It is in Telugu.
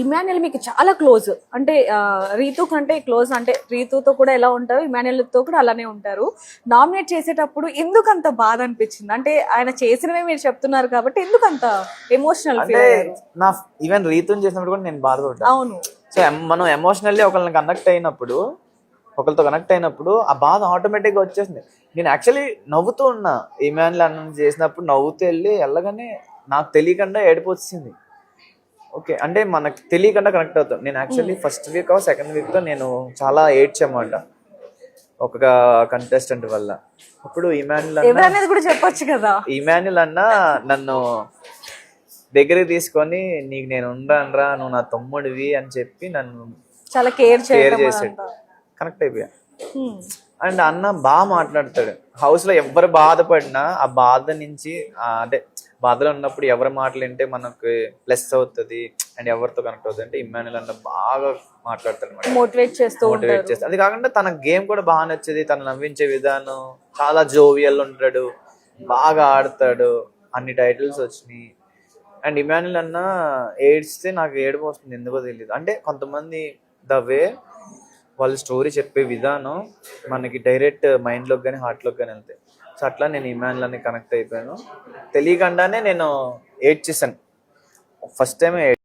ఇమాన్యుయల్ మీకు చాలా క్లోజ్ అంటే రీతు కంటే క్లోజ్, అంటే రీతుతో కూడా ఎలా ఉంటారు ఇమాన్యుయల్తో కూడా అలానే ఉంటారు. నామినేట్ చేసేటప్పుడు ఎందుకు అంత బాధ అనిపించింది? అంటే ఆయన చేసినవే మీరు చెప్తున్నారు కాబట్టి ఎందుకు అంత ఎమోషనల్ అంటే నా ఈవెన్ రీతుని చేసినప్పుడు కూడా నేను బాధపడ్డా. అవును. సో మనం ఎమోషనల్లీ ఒకళ్ళని ఒకరితో కనెక్ట్ అయినప్పుడు ఆ బాధ ఆటోమేటిక్గా వచ్చేసింది. నేను యాక్చువల్లీ నవ్వుతూ ఉన్నా, ఇమాన్యుయల్ అన్న చేసినప్పుడు నవ్వుతూ వెళ్ళగానే నాకు తెలియకుండా ఏడుపు వచ్చింది. ఓకే, అంటే మనకు తెలియకుండా కనెక్ట్ అవుతాం. నేను యాక్చువల్లీ ఫస్ట్ వీక్ సెకండ్ వీక్తో నేను చాలా ఏడ్చామాట ఒక కంటెస్టెంట్ వల్ల. అప్పుడు ఇమాన్యుయల్ కూడా చెప్పొచ్చు కదా, ఇమాన్యుయల్ అన్న నన్ను దగ్గరికి తీసుకొని నీకు నేను ఉండరా, నువ్వు నా తమ్ముడివి అని చెప్పి నన్ను చాలా కేర్ చేసాడు. కనెక్ట్ అయిపోయా. అండ్ అన్న బాగా మాట్లాడతాడు. హౌస్ లో ఎవరు బాధపడినా ఆ బాధ నుంచి అంటే బాధలో ఉన్నప్పుడు ఎవరి మాటలు వింటే మనకు ప్లస్ అవుతుంది అండ్ ఎవరితో కనెక్ట్ అవుతుంది అంటే ఇమాన్యుయల్ అన్న బాగా మాట్లాడతాడు, మోటివేట్ చేస్తూ. అది కాకుండా తన గేమ్ కూడా బాగా నచ్చేది. తను నవ్వించే విధానం చాలా జోవియల్ ఉంటాడు, బాగా ఆడతాడు, అన్ని టైటిల్స్ వచ్చినాయి. అండ్ ఇమాన్యుయల్ అన్న ఏడ్స్తే నాకు ఏడుపు వస్తుంది, ఎందుకో తెలియదు. అంటే కొంతమంది ద వే వాళ్ళు స్టోరీ చెప్పే విధానం మనకి డైరెక్ట్ మైండ్లోకి కానీ హార్ట్లోకి కానీ వెళ్తాయి. సో అట్లా నేను ఇమాన్యుయల్ అన్ని కనెక్ట్ అయిపోయాను. తెలియకుండానే నేను ఏడ్చేసాను ఫస్ట్ టైం.